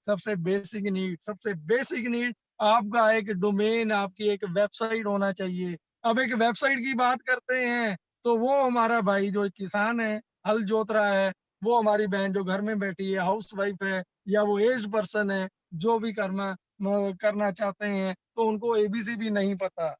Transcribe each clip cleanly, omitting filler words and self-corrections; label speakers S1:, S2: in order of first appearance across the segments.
S1: सबसे basic need आपका एक डोमेन, आपकी एक वेबसाइट होना चाहिए। अब एक वेबसाइट की बात करते हैं, तो वो हमारा भाई जो किसान है, हल जोत रहा है, वो हमारी बहन जो घर में बैठी है, हाउसवाइफ है, या वो एज्ड पर्सन है, जो भी करना चाहते हैं, तो उनको एबीसी भी नहीं पता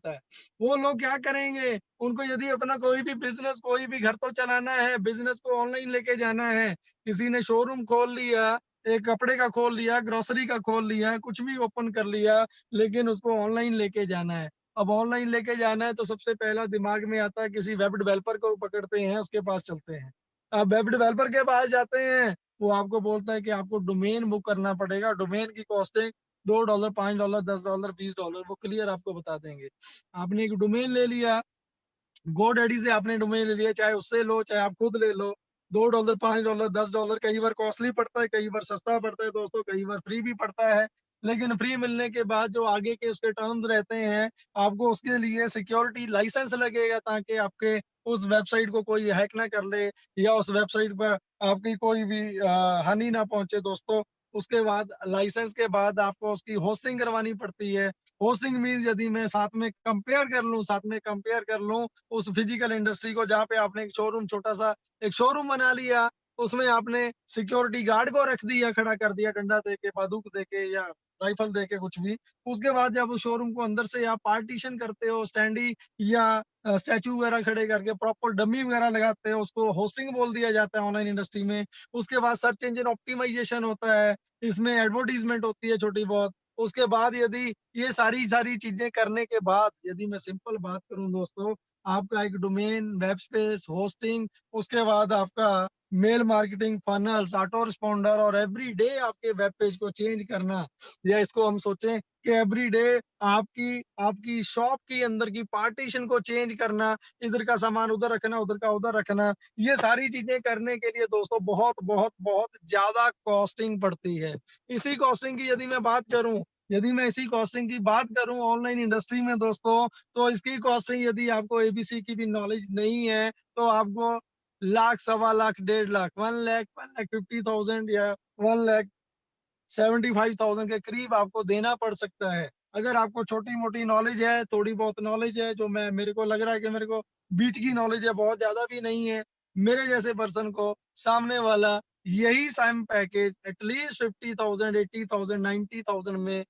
S1: है। वो लोग क्या करेंगे? उनको यदि अपना कोई भी बिज़नेस, कोई भी घर तो चलाना है, बिज़नेस को ऑनलाइन लेके जाना है। किसी ने शोरूम खोल लिया, एक कपड़े का खोल लिया, ग्रोसरी का खोल लिया, कुछ भी ओपन कर लिया, लेकिन उसको ऑनलाइन लेके जाना है। अब ऑनलाइन लेके जाना है तो सबसे पहला दिमाग में आता है किसी वेब डेवलपर को पकड़ते हैं, उसके पास चलते हैं। अब वेब डेवलपर के पास जाते हैं, वो आपको बोलता है कि आपको डोमेन बुक करना पड़ेगा, डोमेन की कॉस्टिंग $2, $5, $10, $20 वो क्लियर आपको बता देंगे। आपने एक डोमेन ले लिया, गोडैडी से आपने डोमेन ले लिया, चाहे उससे लो, चाहे आप खुद ले लो। $2, $5, $10 कई बार कॉस्टली पड़ता है, कई बार सस्ता पड़ता है दोस्तों, कई बार फ्री भी पड़ता है। लेकिन फ्री मिलने के बाद जो आगे के उसके टर्म्स रहते हैं, आपको उसके लिए सिक्योरिटी लाइसेंस लगेगा ताकि आपके उस वेबसाइट को कोई हैक ना कर ले, या उस वेबसाइट पर आपकी कोई भी हानि ना पहुँचे दोस्तों। उसके बाद लाइसेंस के बाद आपको उसकी होस्टिंग करवानी पड़ती है। होस्टिंग मीन्स यदि मैं साथ में कंपेयर कर लूँ उस फिजिकल इंडस्ट्री को, जहाँ पे आपने एक शोरूम, छोटा-सा एक शोरूम बना लिया, उसमें आपने सिक्योरिटी गार्ड को रख दिया, खड़ा कर दिया डंडा देके, बंदूक देके या राइफल देके कुछ भी। उसके बाद जब उस शोरूम को अंदर से आप पार्टीशन करते हो, स्टैंडी या स्टैचू वगैरह खड़े करके प्रॉपर डमी वगैरह लगाते हो, उसको होस्टिंग बोल दिया जाता है ऑनलाइन इंडस्ट्री में। उसके बाद सर्च इंजन ऑप्टिमाइजेशन होता है, इसमें एडवर्टाइज़मेंट होती है छोटी बहुत। उसके बाद यदि ये सारी चीज़ें करने के बाद, यदि मैं सिंपल बात करूँ दोस्तों, आपका एक डोमेन, वेब स्पेस, होस्टिंग, उसके बाद आपका mail marketing, funnels, auto responder और एवरीडे आपके वेब पेज को चेंज करना, या इसको हम सोचें कि एवरीडे आपकी आपकी शॉप के अंदर की पार्टीशन को चेंज करना, इधर का सामान उधर रखना, उधर का उधर रखना, ये सारी चीज़ें करने के लिए दोस्तों बहुत ज़्यादा कॉस्टिंग पड़ती है। इसी कॉस्टिंग की यदि मैं इसी कॉस्टिंग की बात करूँ ऑनलाइन इंडस्ट्री में दोस्तों, तो इसकी कॉस्टिंग यदि आपको एबीसी की भी नॉलेज नहीं है, तो आपको लाख, सवा लाख, 1.5 लाख, 1 लाख, 1,50,000 या 1,75,000 के करीब आपको देना पड़ सकता है। अगर आपको छोटी-मोटी नॉलेज है, थोड़ी बहुत नॉलेज है, जो मैं मेरे को लग रहा है कि मेरे को बीच की नॉलेज है, बहुत ज़्यादा भी नहीं है। मेरे जैसे पर्सन को सामने वाला यही सेम पैकेज एटलीस्ट 50,000, 80,000, 90,000 में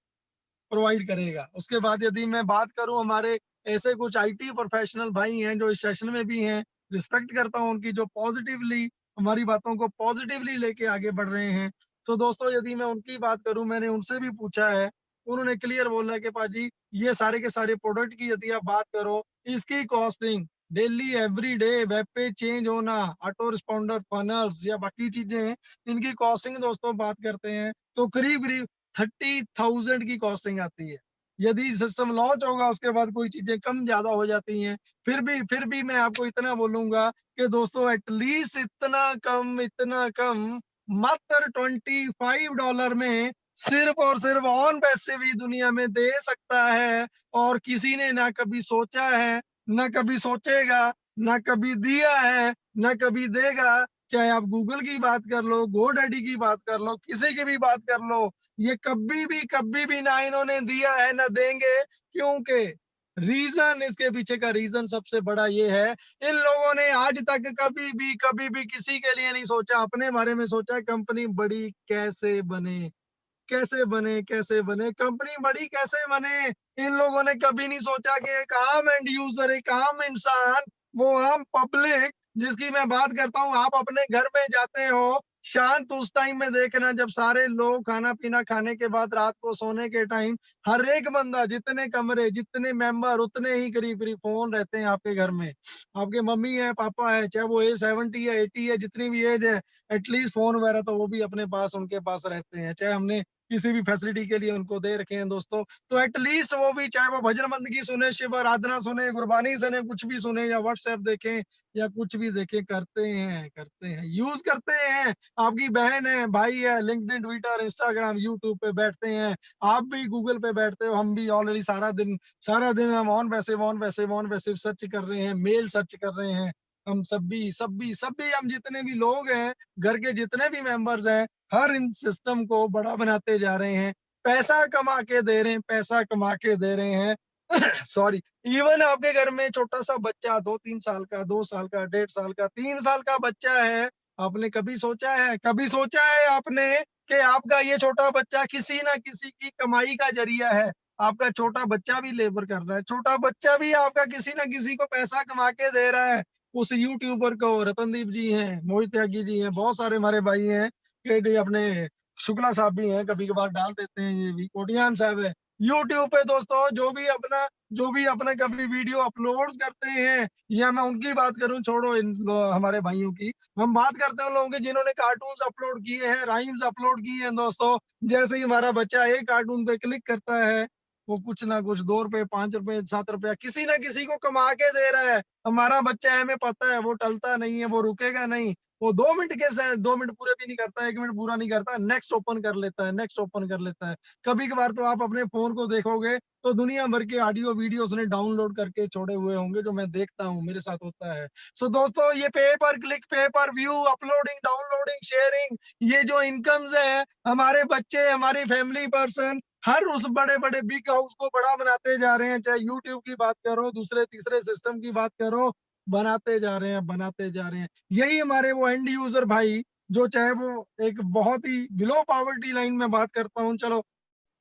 S1: प्रोवाइड करेगा। उसके बाद यदि मैं बात करूँ, हमारे ऐसे कुछ आईटी प्रोफेशनल भाई हैं जो इस सेशन में भी हैं, रिस्पेक्ट करता हूँ उनकी, जो पॉजिटिवली हमारी बातों को पॉजिटिवली लेके आगे बढ़ रहे हैं। तो दोस्तों यदि मैं उनकी बात करूँ, मैंने उनसे भी पूछा है, उन्होंने क्लियर बोला है कि पाजी ये सारे के सारे प्रोडक्ट की यदि आप बात करो, इसकी costing daily everyday web page change होना, ऑटो रिस्पॉन्डर, फनल्स या बाकी चीज़ें, इनकी कॉस्टिंग दोस्तों बात करते हैं तो करीब-करीब 30,000 की कॉस्टिंग आती है। यदि सिस्टम लॉन्च होगा उसके बाद कोई चीज़ें कम ज़्यादा हो जाती हैं। फिर भी मैं आपको इतना बोलूँगा कि दोस्तों एटलीस्ट इतना कम मात्र $25 में सिर्फ़ और सिर्फ़ ऑन पैसिव ही दुनिया में दे सकता है, और किसी ने ना कभी सोचा है, ना कभी सोचेगा, ना कभी दिया है, ना कभी देगा। चाहे आप गूगल की बात कर लो, गोडैडी की बात कर लो, किसी की भी बात कर लो, ये कभी भी ना इन्होंने दिया है, ना देंगे। क्योंकि इसके पीछे का रीज़न सबसे बड़ा ये है, इन लोगों ने आज तक कभी भी किसी के लिए नहीं सोचा, अपने बारे में सोचा कंपनी बड़ी कैसे बने, कंपनी बड़ी कैसे बने? इन लोगों ने कभी नहीं सोचा कि एक आम एंड यूज़र, एक आम इंसान, वो आम पब्लिक जिसकी मैं बात करता हूँ, आप अपने घर में जाते हो, शांत उस टाइम में देखना जब सारे लोग खाना-पीना खाने के बाद रात को सोने के टाइम, हर एक बंदा, जितने कमरे, जितने मेंबर, उतने ही करीब-करीब फ़ोन रहते हैं आपके घर में। आपके मम्मी है, पापा है, चाहे वो एज 70 है, 80 है, जितनी भी एज है, एटलीस्ट फ़ोन वगैरह तो वो भी अपने पास, उनके पास रहते हैं। चाहे हमने किसी भी फैसिलिटी के लिए उनको दे रखे हैं दोस्तों, तो एटलीस्ट वो भी, चाहे वो भजन बंदगी सुने, शिव आराधना सुने, गुरबानी सुने, कुछ भी सुने या व्हाट्सएप देखें या कुछ भी देखें, करते हैं, यूज़ करते हैं। आपकी बहन है, भाई है, लिंक्डइन, ट्विटर, इंस्टाग्राम, यूट्यूब पे बैठते हैं। आप भी गूगल पे बैठते हो, हम भी ऑलरेडी सारा दिन हम ऑन पैसिव सर्च कर रहे हैं, मेल सर्च कर रहे हैं। हम सब भी हम जितने भी लोग हैं, घर के जितने भी मेंबर्स हैं, हर इन सिस्टम को बड़ा बनाते जा रहे हैं, पैसा कमा के दे रहे हैं, पैसा कमा के दे रहे हैं। सॉरी, इवन आपके घर में छोटा-सा बच्चा 2-3 साल का, 2 साल का, 1.5 साल का, 3 साल का बच्चा है, आपने कभी सोचा है आपने कि आपका ये छोटा बच्चा किसी न किसी की कमाई का ज़रिया है? आपका छोटा बच्चा भी लेबर कर रहा है, छोटा बच्चा भी आपका किसी न किसी को पैसा कमा के दे रहा है। उस यूट्यूबर को रतनदीप जी हैं, मोहित त्यागी जी हैं, बहुत सारे हमारे भाई हैं, कि अपने शुक्ला साहब भी हैं, कभी-कभार डाल देते हैं ये भी, कोटियान साहब है। यूट्यूब पे दोस्तों जो भी अपना कभी वीडियो अपलोड्स करते हैं, या मैं उनकी बात करूँ, छोड़ो इन हमारे भाइयों की, हम बात करते हैं उन लोगों की जिन्होंने कार्टून्स अपलोड किए हैं, राइम्स अपलोड किए हैं दोस्तों। जैसे ही हमारा बच्चा एक कार्टून पे क्लिक करता है, वो कुछ ना कुछ ₹2, ₹5, ₹7 किसी ना किसी को कमा के दे रहा है। हमारा बच्चा है, हमें पता है, वो टलता नहीं है, वो रुकेगा नहीं। वो 2 मिनट के स 2 मिनट पूरे भी नहीं करता, 1 मिनट पूरा नहीं करता, नेक्स्ट ओपन कर लेता है, नेक्स्ट ओपन कर लेता है। कभी-कभार तो आप अपने फ़ोन को देखोगे, तो दुनिया भर के ऑडियो वीडियो उसने डाउनलोड करके छोड़े हुए होंगे, जो मैं देखता हूँ, मेरे साथ होता है। सो दोस्तों, ये पे पर क्लिक, पे पर व्यू, अपलोडिंग, डाउनलोडिंग, शेयरिंग, ये जो इनकम्स हैं, हमारे बच्चे, हमारी फैमिली पर्सन हर उस बड़े-बड़े बिग हाउस को बड़ा बनाते जा रहे हैं, चाहे यूट्यूब की बात करो, दूसरे-तीसरे सिस्टम की बात करो, बनाते जा रहे हैं, बनाते जा रहे हैं। यही हमारे वो एंड यूज़र भाई, जो चाहे वो एक बहुत ही बिलो पॉवर्टी लाइन में बात करता हूँ, चलो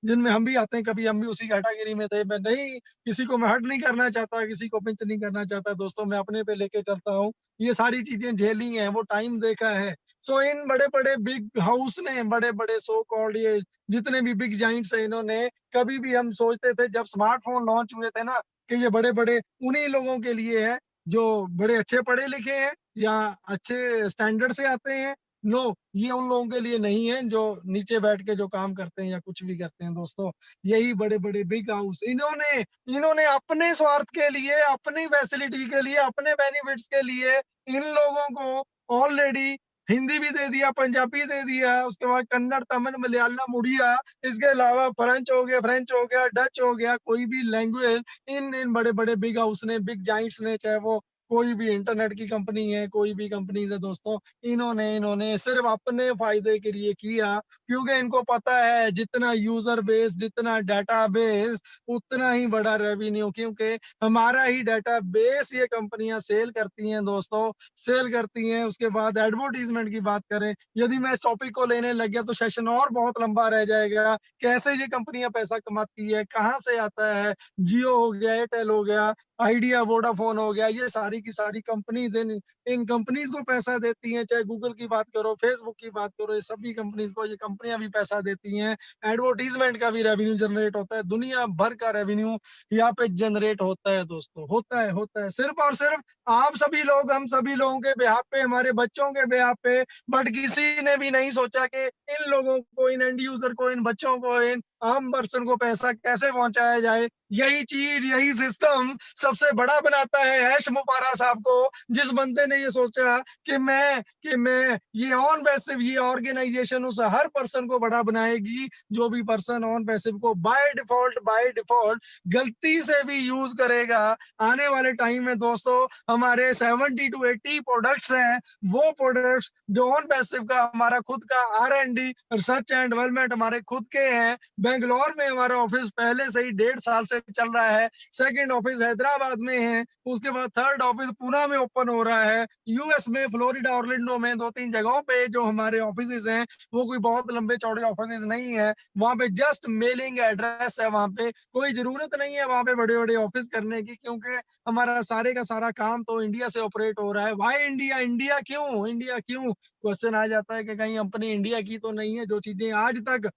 S1: जिनमें हम भी आते हैं, कभी हम भी उसी कैटेगरी में थे। मैं नहीं किसी को मैं हर्ट नहीं करना चाहता, किसी को पिंच नहीं करना चाहता दोस्तों, मैं अपने पे लेके चलता हूँ। ये सारी चीज़ें झेली हैं, वो टाइम देखा है। सो इन बड़े-बड़े बिग हाउस ने, बड़े-बड़े सो कॉल्ड ये जितने भी बिग जायंट्स हैं, इन्होंने कभी भी हम सोचते थे जब स्मार्टफ़ोन लॉन्च हुए थे ना, कि ये बड़े-बड़े उन्हीं लोगों के लिए है, जो बड़े अच्छे पढ़े-लिखे हैं या अच्छे स्टैंडर्ड से आते हैं। नो, ये उन लोगों के लिए नहीं है जो नीचे बैठ के जो काम करते हैं या कुछ भी करते हैं दोस्तों। यही बड़े-बड़े बिग हाउस इन्होंने इन्होंने अपने स्वार्थ के लिए, अपनी फैसिलिटी के लिए, अपने बेनिफिट्स के लिए इन लोगों को ऑलरेडी हिंदी भी दे दिया, पंजाबी दे दिया, उसके बाद कन्नड़, तमिल, मलयालम, उड़िया, इसके अलावा फ्रेंच हो गया, डच हो गया, कोई भी लैंग्वेज इन इन बड़े-बड़े बिग हाउस ने, बिग जायंट्स ने, चाहे वो कोई भी इंटरनेट की कंपनी है, कोई भी कंपनीज़ है दोस्तों, इन्होंने इन्होंने सिर्फ़ अपने फ़ायदे के लिए किया, क्योंकि इनको पता है जितना यूज़र बेस, जितना डेटाबेस, उतना ही बड़ा रेवेन्यू, क्योंकि हमारा ही डेटाबेस ये कंपनियाँ सेल करती हैं दोस्तों, सेल करती हैं। उसके बाद एडवर्टाइज़मेंट की बात करें, यदि मैं इस टॉपिक को लेने लग गया तो सेशन और बहुत लंबा रह जाएगा। कैसे ये कंपनियाँ पैसा कमाती है, कहाँ से आता है, जियो हो गया, एयरटेल हो गया, आइडिया, वोडाफ़ोन हो गया, ये सारी की सारी कंपनीज़ इन कंपनीज़ को पैसा देती हैं, चाहे गूगल की बात करो, फेसबुक की बात करो, ये सभी कंपनीज़ को ये कंपनियाँ भी पैसा देती हैं। एडवर्टाइज़मेंट का भी रेवेन्यू जनरेट होता है, दुनिया भर का रेवेन्यू यहाँ पे जनरेट होता है दोस्तों, होता है। सिर्फ़ और सिर्फ़ आप सभी लोग, हम सभी लोगों के बिहाफ़ पे, हमारे बच्चों के बिहाफ़ पे, बट किसी ने भी नहीं सोचा कि इन लोगों को, इन एंड यूज़र को, इन बच्चों को, इन आम पर्सन को पैसा कैसे पहुँचाया जाए। यही चीज़, यही सिस्टम सबसे बड़ा बनाता है ऐश मुफारा साहब को, जिस बंदे ने ये सोचा कि मैं ये ऑन पैसिव ये ऑर्गेनाइजेशन उस हर पर्सन को बड़ा बनाएगी, जो भी पर्सन ऑन पैसिव को बाय डिफ़ॉल्ट गलती से भी यूज़ करेगा। आने वाले टाइम में दोस्तों हमारे 70 टू 80 प्रोडक्ट्स हैं, वो प्रोडक्ट्स जो ऑन पैसिव का हमारा खुद का R&D रिसर्च एंड डेवलपमेंट हमारे खुद के हैं। बैंगलोर में हमारा ऑफिस पहले से ही 1.5 साल से चल रहा है। सेकंड ऑफिस हैदराबाद में है, उसके बाद थर्ड ऑफिस पुणे में ओपन हो रहा है। यूएस में फ्लोरिडा, ऑरलैंडो में 2-3 जगहों पे जो हमारे ऑफिसेज़ हैं, वो कोई बहुत लंबे-चौड़े ऑफिसेज़ नहीं है। वहाँ पे जस्ट मेलिंग एड्रेस है वहाँ पे, कोई ज़रूरत नहीं है वहाँ पे बड़े-बड़े ऑफिस करने की, क्योंकि हमारा सारे का सारा काम तो इंडिया से ऑपरेट हो रहा है। Why India? इंडिया क्यों? क्वेश्चन आ जाता है कि कहीं कंपनी इंडिया की तो नहीं है, जो चीज़ें आज तक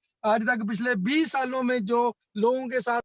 S1: पिछले 20 सालों में जो लोगों के साथ